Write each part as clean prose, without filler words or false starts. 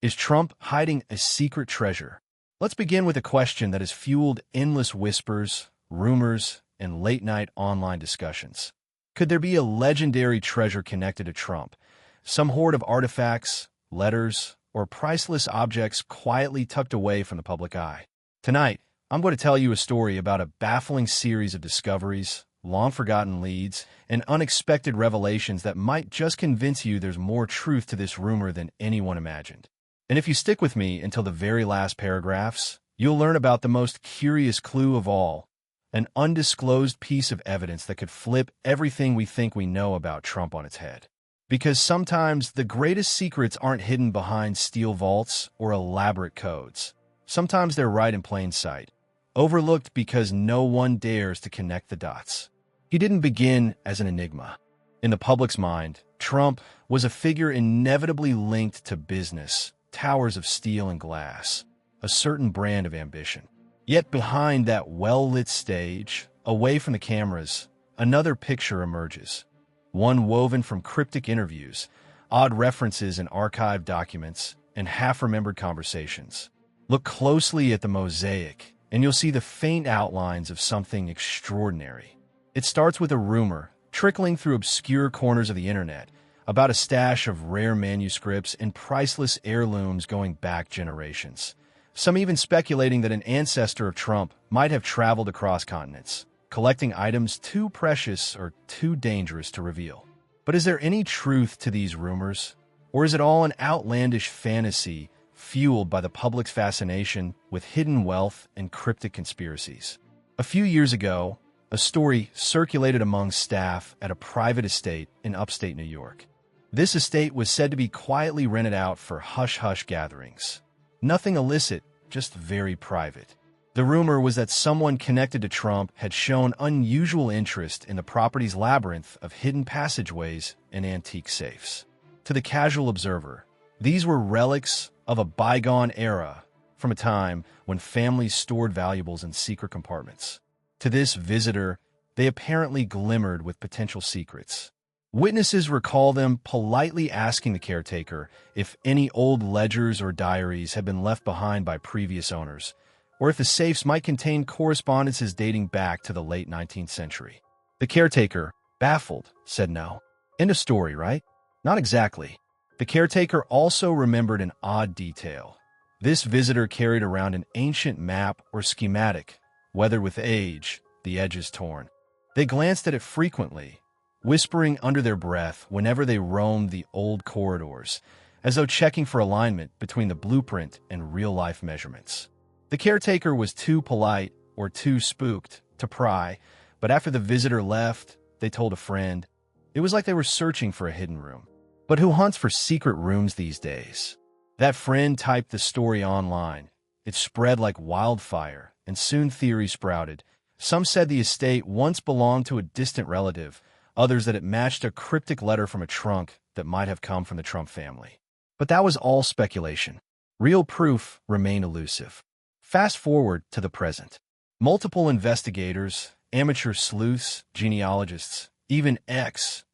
Is Trump hiding a secret treasure? Let's begin with a question that has fueled endless whispers, rumors, and late-night online discussions. Could there be a legendary treasure connected to Trump? Some hoard of artifacts, letters, or priceless objects quietly tucked away from the public eye. Tonight, I'm going to tell you a story about a baffling series of discoveries, long-forgotten leads, and unexpected revelations that might just convince you there's more truth to this rumor than anyone imagined. And if you stick with me until the very last paragraphs, you'll learn about the most curious clue of all, an undisclosed piece of evidence that could flip everything we think we know about Trump on its head. Because sometimes the greatest secrets aren't hidden behind steel vaults or elaborate codes. Sometimes they're right in plain sight, overlooked because no one dares to connect the dots. He didn't begin as an enigma. In the public's mind, Trump was a figure inevitably linked to business, towers of steel and glass, a certain brand of ambition. Yet behind that well-lit stage, away from the cameras, another picture emerges. One woven from cryptic interviews, odd references in archived documents, and half-remembered conversations. Look closely at the mosaic, and you'll see the faint outlines of something extraordinary. It starts with a rumor, trickling through obscure corners of the internet, about a stash of rare manuscripts and priceless heirlooms going back generations. Some even speculating that an ancestor of Trump might have traveled across continents, collecting items too precious or too dangerous to reveal. But is there any truth to these rumors? Or is it all an outlandish fantasy fueled by the public's fascination with hidden wealth and cryptic conspiracies? A few years ago, a story circulated among staff at a private estate in upstate New York. This estate was said to be quietly rented out for hush-hush gatherings. Nothing illicit, just very private. The rumor was that someone connected to Trump had shown unusual interest in the property's labyrinth of hidden passageways and antique safes. To the casual observer, these were relics of a bygone era, from a time when families stored valuables in secret compartments. To this visitor, they apparently glimmered with potential secrets. Witnesses recall them politely asking the caretaker if any old ledgers or diaries had been left behind by previous owners, or if the safes might contain correspondences dating back to the late 19th century. The caretaker, baffled, said no. End of story, right? Not exactly. The caretaker also remembered an odd detail. This visitor carried around an ancient map or schematic, weathered with age, the edges torn. They glanced at it frequently, whispering under their breath whenever they roamed the old corridors, as though checking for alignment between the blueprint and real-life measurements. The caretaker was too polite or too spooked to pry, but after the visitor left, they told a friend, it was like they were searching for a hidden room. But who hunts for secret rooms these days? That friend typed the story online. It spread like wildfire, and soon theories sprouted. Some said the estate once belonged to a distant relative, others that it matched a cryptic letter from a trunk that might have come from the Trump family. But that was all speculation. Real proof remained elusive. Fast forward to the present. Multiple investigators, amateur sleuths, genealogists, even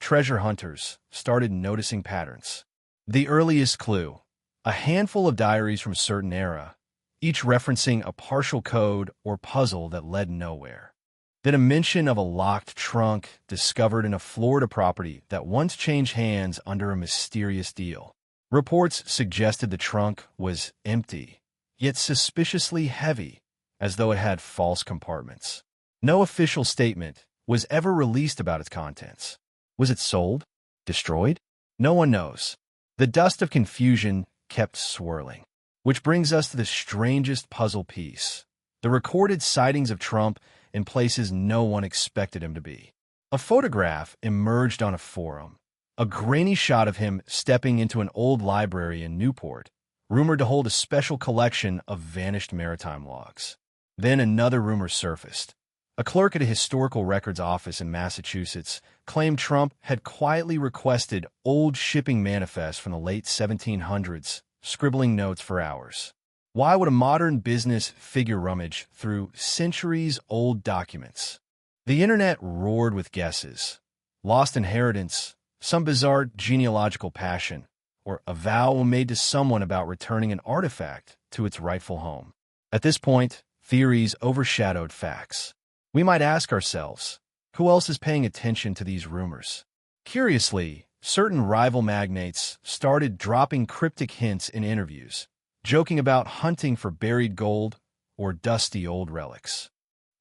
treasure hunters started noticing patterns. The earliest clue, a handful of diaries from a certain era, each referencing a partial code or puzzle that led nowhere. Then a mention of a locked trunk discovered in a Florida property that once changed hands under a mysterious deal. Reports suggested the trunk was empty, yet suspiciously heavy, as though it had false compartments. No official statement was ever released about its contents. Was it sold? Destroyed? No one knows. The dust of confusion kept swirling. Which brings us to the strangest puzzle piece: the recorded sightings of Trump in places no one expected him to be. A photograph emerged on a forum, a grainy shot of him stepping into an old library in Newport, rumored to hold a special collection of vanished maritime logs. Then another rumor surfaced. A clerk at a historical records office in Massachusetts claimed Trump had quietly requested old shipping manifests from the late 1700s, scribbling notes for hours. Why would a modern business figure rummage through centuries-old documents? The internet roared with guesses. Lost inheritance, some bizarre genealogical passion, or a vow made to someone about returning an artifact to its rightful home. At this point, theories overshadowed facts. We might ask ourselves, who else is paying attention to these rumors? Curiously, certain rival magnates started dropping cryptic hints in interviews, joking about hunting for buried gold or dusty old relics.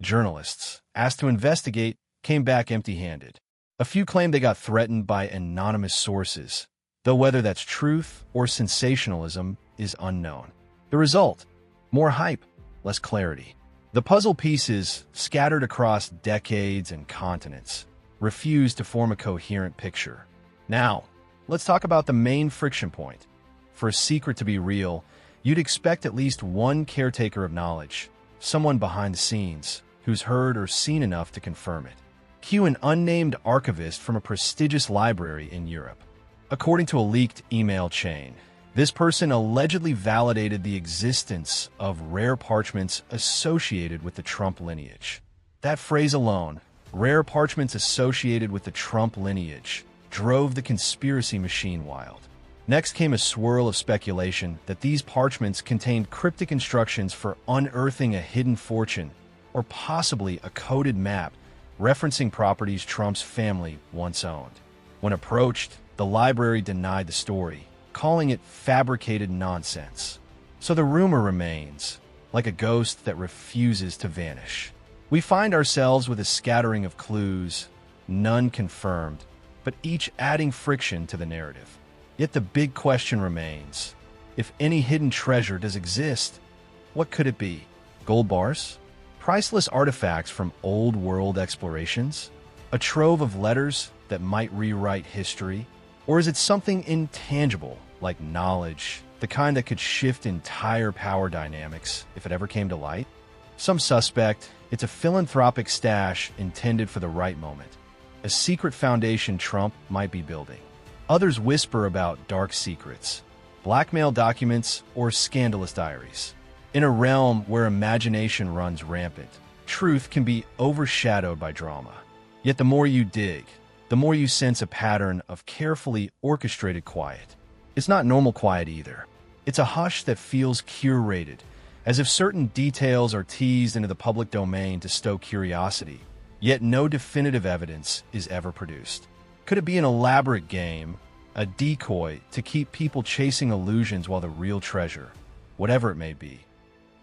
Journalists, asked to investigate, came back empty-handed. A few claimed they got threatened by anonymous sources, though whether that's truth or sensationalism is unknown. The result? More hype, less clarity. The puzzle pieces, scattered across decades and continents, refuse to form a coherent picture. Now, let's talk about the main friction point. For a secret to be real, you'd expect at least one caretaker of knowledge, someone behind the scenes, who's heard or seen enough to confirm it. Cue an unnamed archivist from a prestigious library in Europe. According to a leaked email chain, this person allegedly validated the existence of rare parchments associated with the Trump lineage. That phrase alone, rare parchments associated with the Trump lineage, drove the conspiracy machine wild. Next came a swirl of speculation that these parchments contained cryptic instructions for unearthing a hidden fortune, or possibly a coded map referencing properties Trump's family once owned. When approached, the library denied the story, calling it fabricated nonsense. So the rumor remains, like a ghost that refuses to vanish. We find ourselves with a scattering of clues, none confirmed, but each adding friction to the narrative. Yet the big question remains, if any hidden treasure does exist, what could it be? Gold bars? Priceless artifacts from old-world explorations? A trove of letters that might rewrite history? Or is it something intangible, like knowledge, the kind that could shift entire power dynamics if it ever came to light? Some suspect it's a philanthropic stash intended for the right moment, a secret foundation Trump might be building. Others whisper about dark secrets, blackmail documents, or scandalous diaries. In a realm where imagination runs rampant, truth can be overshadowed by drama. Yet the more you dig, the more you sense a pattern of carefully orchestrated quiet. It's not normal quiet either. It's a hush that feels curated, as if certain details are teased into the public domain to stoke curiosity, yet no definitive evidence is ever produced. Could it be an elaborate game, a decoy to keep people chasing illusions while the real treasure, whatever it may be,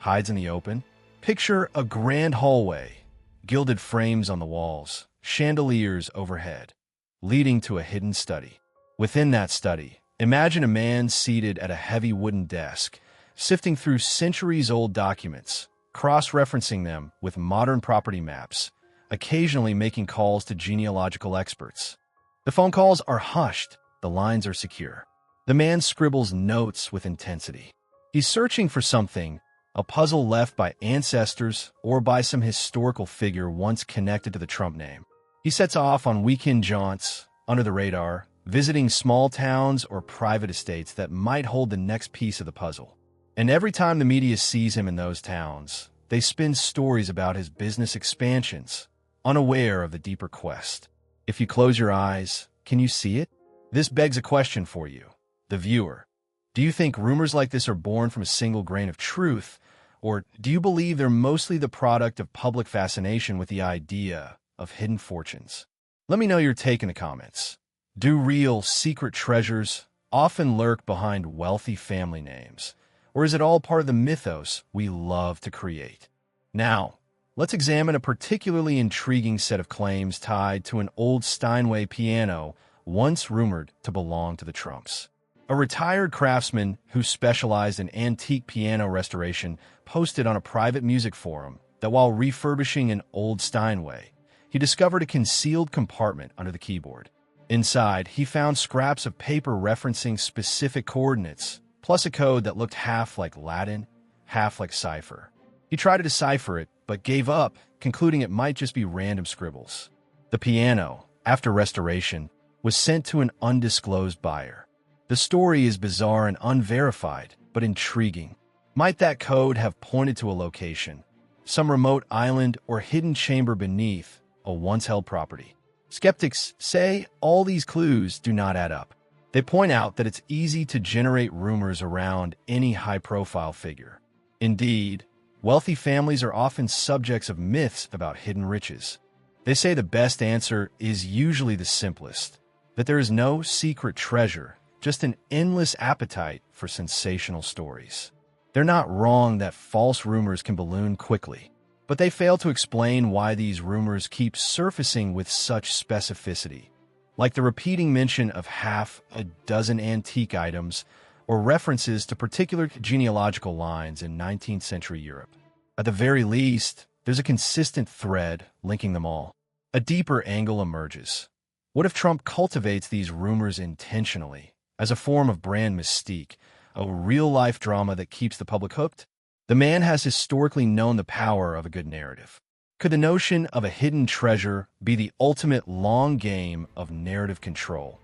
hides in the open? Picture a grand hallway, gilded frames on the walls, chandeliers overhead, leading to a hidden study. Within that study, imagine a man seated at a heavy wooden desk, sifting through centuries-old documents, cross-referencing them with modern property maps, occasionally making calls to genealogical experts. The phone calls are hushed, the lines are secure. The man scribbles notes with intensity. He's searching for something, a puzzle left by ancestors or by some historical figure once connected to the Trump name. He sets off on weekend jaunts, under the radar, visiting small towns or private estates that might hold the next piece of the puzzle. And every time the media sees him in those towns, they spin stories about his business expansions, unaware of the deeper quest. If you close your eyes, can you see it? This begs a question for you, the viewer. Do you think rumors like this are born from a single grain of truth, or do you believe they're mostly the product of public fascination with the idea of hidden fortunes? Let me know your take in the comments. Do real secret treasures often lurk behind wealthy family names, or is it all part of the mythos we love to create? Now, let's examine a particularly intriguing set of claims tied to an old Steinway piano once rumored to belong to the Trumps. A retired craftsman who specialized in antique piano restoration posted on a private music forum that while refurbishing an old Steinway, he discovered a concealed compartment under the keyboard. Inside, he found scraps of paper referencing specific coordinates, plus a code that looked half like Latin, half like cipher. He tried to decipher it, but gave up, concluding it might just be random scribbles. The piano, after restoration, was sent to an undisclosed buyer. The story is bizarre and unverified, but intriguing. Might that code have pointed to a location, some remote island or hidden chamber beneath a once-held property? Skeptics say all these clues do not add up. They point out that it's easy to generate rumors around any high-profile figure. Indeed, wealthy families are often subjects of myths about hidden riches. They say the best answer is usually the simplest, that there is no secret treasure, just an endless appetite for sensational stories. They're not wrong that false rumors can balloon quickly, but they fail to explain why these rumors keep surfacing with such specificity, like the repeating mention of half a dozen antique items or references to particular genealogical lines in 19th century Europe. At the very least, there's a consistent thread linking them all. A deeper angle emerges. What if Trump cultivates these rumors intentionally, as a form of brand mystique, a real-life drama that keeps the public hooked? The man has historically known the power of a good narrative. Could the notion of a hidden treasure be the ultimate long game of narrative control,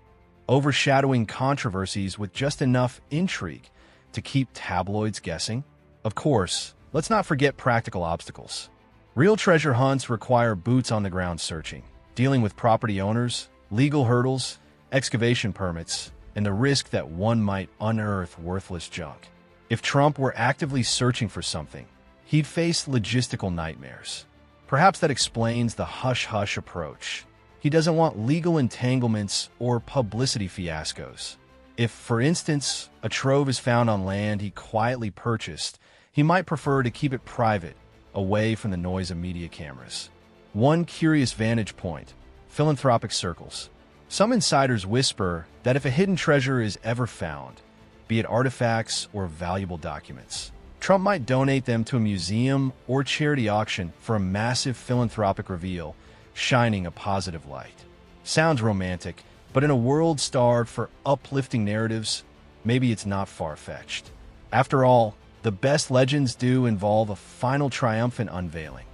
overshadowing controversies with just enough intrigue to keep tabloids guessing? Of course, let's not forget practical obstacles. Real treasure hunts require boots-on-the-ground searching, dealing with property owners, legal hurdles, excavation permits, and the risk that one might unearth worthless junk. If Trump were actively searching for something, he'd face logistical nightmares. Perhaps that explains the hush-hush approach. He doesn't want legal entanglements or publicity fiascos. If, for instance, a trove is found on land he quietly purchased, he might prefer to keep it private, away from the noise of media cameras. One curious vantage point: philanthropic circles. Some insiders whisper that if a hidden treasure is ever found, be it artifacts or valuable documents, Trump might donate them to a museum or charity auction for a massive philanthropic reveal, shining a positive light. Sounds romantic, but in a world starved for uplifting narratives, maybe it's not far-fetched. After all, the best legends do involve a final triumphant unveiling,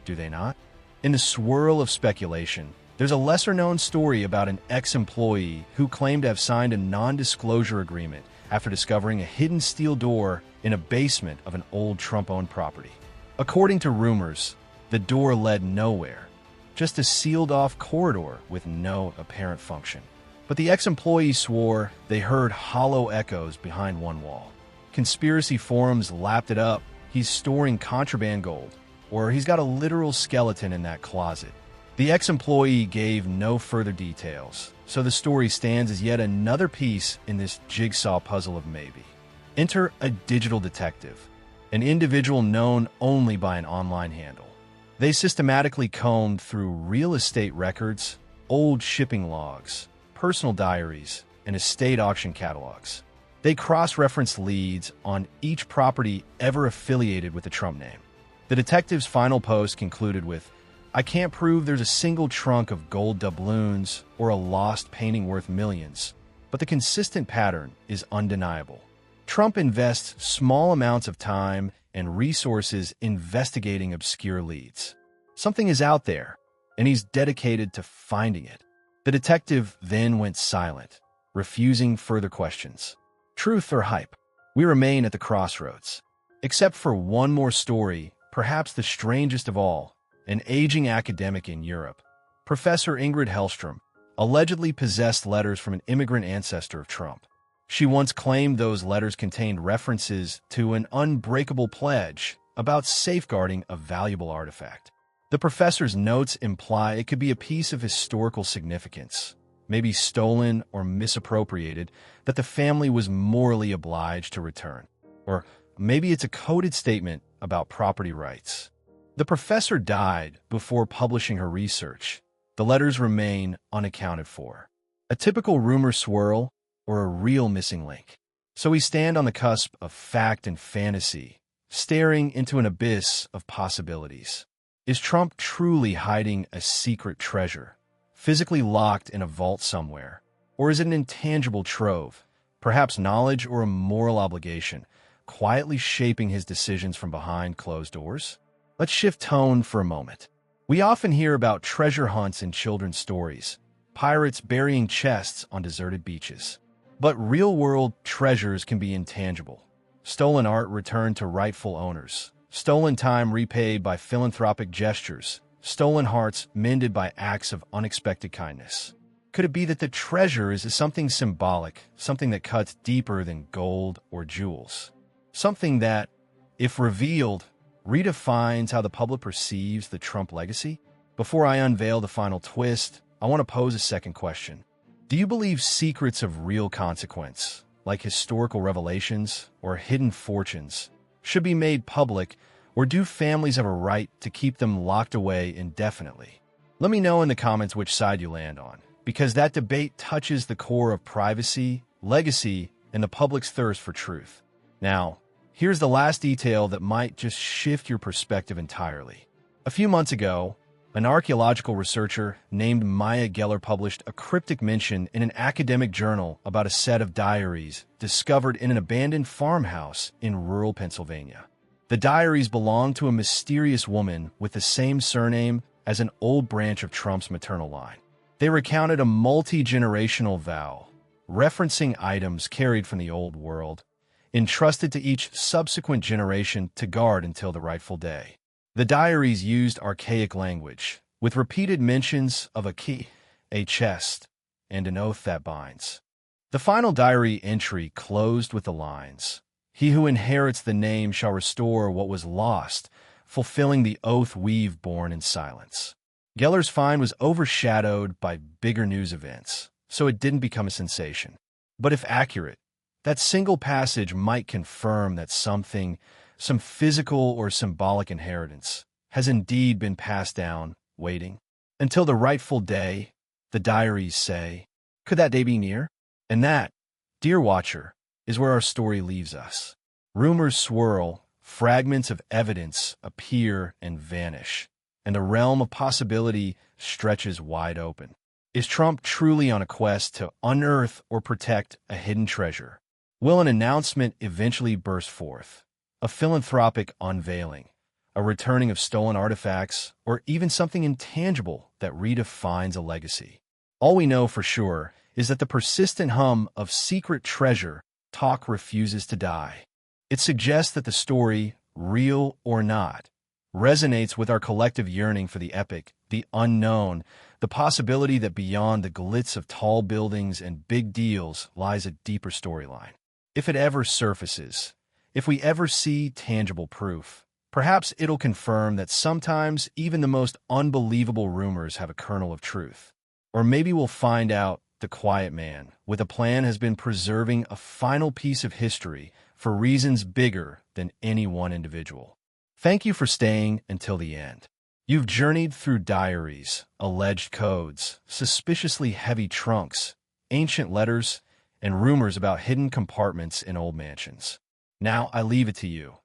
do they not? In the swirl of speculation, there's a lesser-known story about an ex-employee who claimed to have signed a non-disclosure agreement after discovering a hidden steel door in a basement of an old Trump-owned property. According to rumors, the door led nowhere, just a sealed-off corridor with no apparent function. But the ex-employee swore they heard hollow echoes behind one wall. Conspiracy forums lapped it up. He's storing contraband gold, or he's got a literal skeleton in that closet. The ex-employee gave no further details, so the story stands as yet another piece in this jigsaw puzzle of maybe. Enter a digital detective, an individual known only by an online handle. They systematically combed through real estate records, old shipping logs, personal diaries, and estate auction catalogs. They cross-referenced leads on each property ever affiliated with the Trump name. The detective's final post concluded with, "I can't prove there's a single trunk of gold doubloons or a lost painting worth millions, but the consistent pattern is undeniable." Trump invests small amounts of time and resources investigating obscure leads. Something is out there, and he's dedicated to finding it. The detective then went silent, refusing further questions. Truth or hype? We remain at the crossroads. Except for one more story, perhaps the strangest of all, an aging academic in Europe. Professor Ingrid Hellstrom allegedly possessed letters from an immigrant ancestor of Trump. She once claimed those letters contained references to an unbreakable pledge about safeguarding a valuable artifact. The professor's notes imply it could be a piece of historical significance, maybe stolen or misappropriated, that the family was morally obliged to return. Or maybe it's a coded statement about property rights. The professor died before publishing her research. The letters remain unaccounted for. A typical rumor swirl or a real missing link. So we stand on the cusp of fact and fantasy, staring into an abyss of possibilities. Is Trump truly hiding a secret treasure, physically locked in a vault somewhere? Or is it an intangible trove, perhaps knowledge or a moral obligation, quietly shaping his decisions from behind closed doors? Let's shift tone for a moment. We often hear about treasure hunts in children's stories, pirates burying chests on deserted beaches. But real-world treasures can be intangible. Stolen art returned to rightful owners. Stolen time repaid by philanthropic gestures. Stolen hearts mended by acts of unexpected kindness. Could it be that the treasure is something symbolic, something that cuts deeper than gold or jewels? Something that, if revealed, redefines how the public perceives the Trump legacy? Before I unveil the final twist, I want to pose a second question. Do you believe secrets of real consequence, like historical revelations or hidden fortunes, should be made public, or do families have a right to keep them locked away indefinitely? Let me know in the comments which side you land on, because that debate touches the core of privacy, legacy, and the public's thirst for truth. Now, here's the last detail that might just shift your perspective entirely. A few months ago, an archaeological researcher named Maya Geller published a cryptic mention in an academic journal about a set of diaries discovered in an abandoned farmhouse in rural Pennsylvania. The diaries belonged to a mysterious woman with the same surname as an old branch of Trump's maternal line. They recounted a multi-generational vow, referencing items carried from the old world, entrusted to each subsequent generation to guard until the rightful day. The diaries used archaic language, with repeated mentions of a key, a chest, and an oath that binds. The final diary entry closed with the lines, "He who inherits the name shall restore what was lost, fulfilling the oath we've borne in silence." Geller's find was overshadowed by bigger news events, so it didn't become a sensation. But if accurate, that single passage might confirm that some physical or symbolic inheritance, has indeed been passed down, waiting until the rightful day, the diaries say. Could that day be near? And that, dear watcher, is where our story leaves us. Rumors swirl, fragments of evidence appear and vanish, and the realm of possibility stretches wide open. Is Trump truly on a quest to unearth or protect a hidden treasure? Will an announcement eventually burst forth? A philanthropic unveiling, a returning of stolen artifacts, or even something intangible that redefines a legacy? All we know for sure is that the persistent hum of secret treasure talk refuses to die. It suggests that the story, real or not, resonates with our collective yearning for the epic, the unknown, the possibility that beyond the glitz of tall buildings and big deals lies a deeper storyline. If it ever surfaces, if we ever see tangible proof, perhaps it'll confirm that sometimes even the most unbelievable rumors have a kernel of truth. Or maybe we'll find out the quiet man with a plan has been preserving a final piece of history for reasons bigger than any one individual. Thank you for staying until the end. You've journeyed through diaries, alleged codes, suspiciously heavy trunks, ancient letters, and rumors about hidden compartments in old mansions. Now I leave it to you.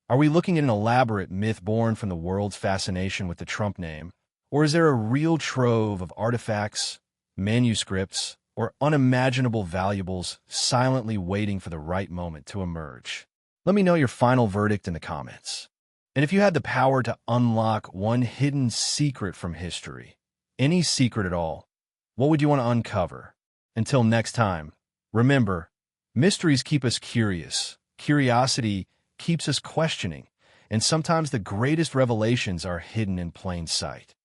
Are we looking at an elaborate myth born from the world's fascination with the Trump name, or is there a real trove of artifacts, manuscripts, or unimaginable valuables silently waiting for the right moment to emerge? Let me know your final verdict in the comments. And if you had the power to unlock one hidden secret from history, any secret at all, what would you want to uncover? Until next time, remember, mysteries keep us curious. Curiosity keeps us questioning, and sometimes the greatest revelations are hidden in plain sight.